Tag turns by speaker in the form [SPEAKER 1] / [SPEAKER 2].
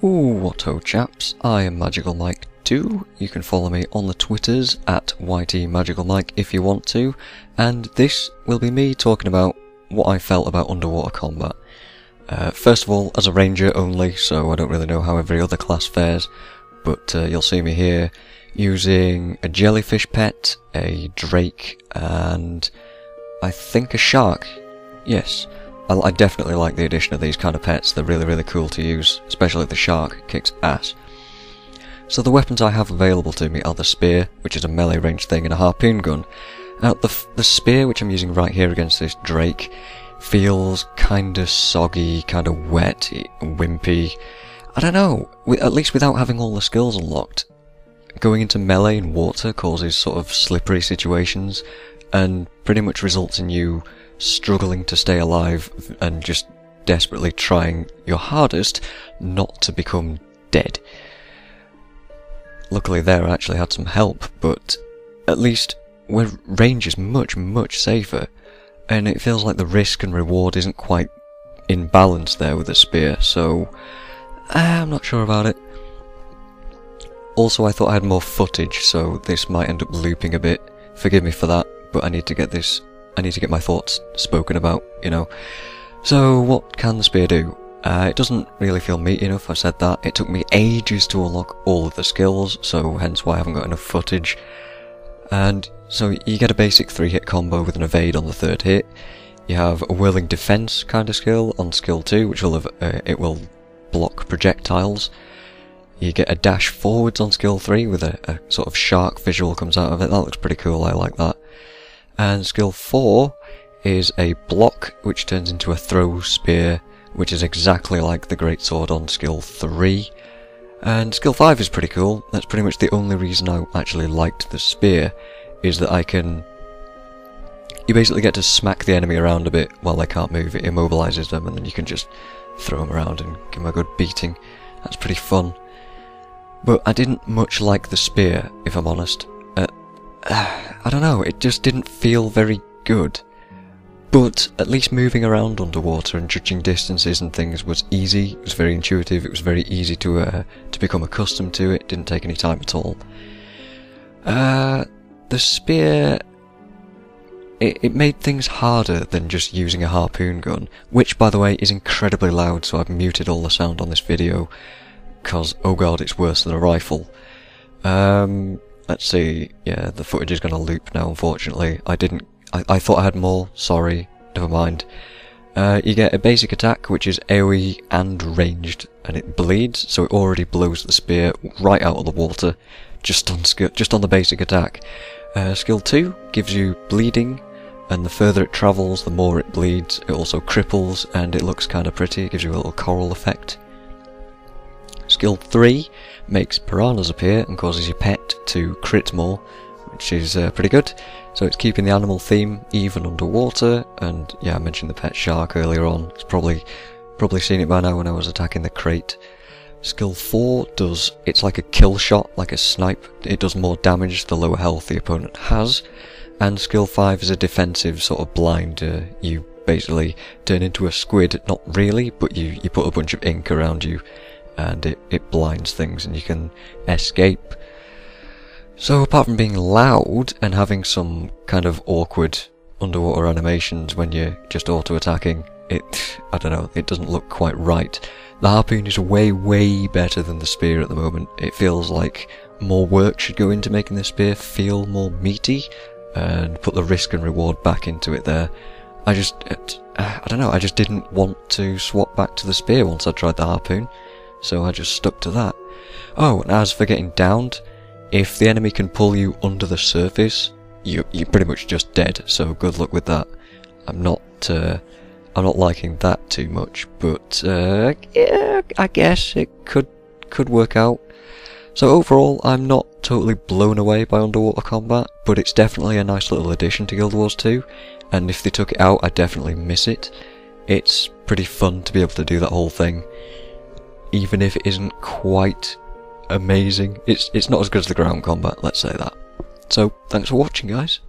[SPEAKER 1] What ho chaps, I am Magical Mike 2, you can follow me on the Twitters at YTMagicalMike if you want to, and this will be me talking about what I felt about underwater combat. First of all, as a ranger only, so I don't really know how every other class fares, but you'll see me here using a jellyfish pet, a drake, and I think a shark. Yes. I definitely like the addition of these kind of pets. They're really cool to use, especially the shark, kicks ass. So the weapons I have available to me are the spear, which is a melee range thing, and a harpoon gun. Now the spear, which I'm using right here against this drake, feels kinda soggy, kinda wet, wimpy. I don't know, at least without having all the skills unlocked. Going into melee in water causes sort of slippery situations, and pretty much results in you struggling to stay alive and just desperately trying your hardest not to become dead. Luckily there I actually had some help, but at least where range is much safer, and it feels like the risk and reward isn't quite in balance there with the spear, so I'm not sure about it. Also, I thought I had more footage, so this might end up looping a bit. Forgive me for that, but I need to get my thoughts spoken about, you know. So, what can the spear do? It doesn't really feel meaty enough, I've said that. It took me ages to unlock all of the skills, so hence why I haven't got enough footage. And so you get a basic 3-hit combo with an evade on the 3rd hit. You have a whirling defense kind of skill on skill 2, which will it will block projectiles. You get a dash forwards on skill 3 with a sort of shark visual comes out of it. That looks pretty cool, I like that. And skill 4 is a block, which turns into a throw spear, which is exactly like the greatsword on skill 3. And skill 5 is pretty cool. That's pretty much the only reason I actually liked the spear, is that you basically get to smack the enemy around a bit while they can't move. It immobilises them, and then you can just throw them around and give them a good beating. That's pretty fun. But I didn't much like the spear, if I'm honest. I don't know, it just didn't feel very good. But at least moving around underwater and judging distances and things was easy, it was very intuitive, it was very easy to become accustomed to it, didn't take any time at all. The spear, it made things harder than just using a harpoon gun, which by the way is incredibly loud, so I've muted all the sound on this video, because oh god, it's worse than a rifle. Let's see, yeah, the footage is going to loop now, unfortunately. I thought I had more, sorry, never mind. You get a basic attack, which is AoE and ranged, and it bleeds, so it already blows the spear right out of the water, just on the basic attack. Skill 2 gives you bleeding, and the further it travels, the more it bleeds. It also cripples, and it looks kinda pretty, it gives you a little coral effect. Skill 3 makes piranhas appear and causes your pet to crit more, which is pretty good. So it's keeping the animal theme even underwater, and yeah, I mentioned the pet shark earlier on. It's probably seen it by now when I was attacking the crate. Skill 4 it's like a kill shot, like a snipe. It does more damage the lower health the opponent has. And skill 5 is a defensive sort of blind. You basically turn into a squid, not really, but you put a bunch of ink around you, and it blinds things and you can escape. So apart from being loud and having some kind of awkward underwater animations when you're just auto-attacking, I don't know, it doesn't look quite right. The harpoon is way better than the spear at the moment. It feels like more work should go into making the spear feel more meaty, and put the risk and reward back into it there. I don't know, I just didn't want to swap back to the spear once I tried the harpoon, so I just stuck to that. Oh, and as for getting downed, if the enemy can pull you under the surface, you're pretty much just dead, so good luck with that. I'm not liking that too much, but yeah, I guess it could work out. So overall, I'm not totally blown away by underwater combat, but it's definitely a nice little addition to Guild Wars 2, and if they took it out, I definitely miss it. It's pretty fun to be able to do that whole thing, even if it isn't quite amazing. It's not as good as the ground combat, let's say that. So, thanks for watching, guys.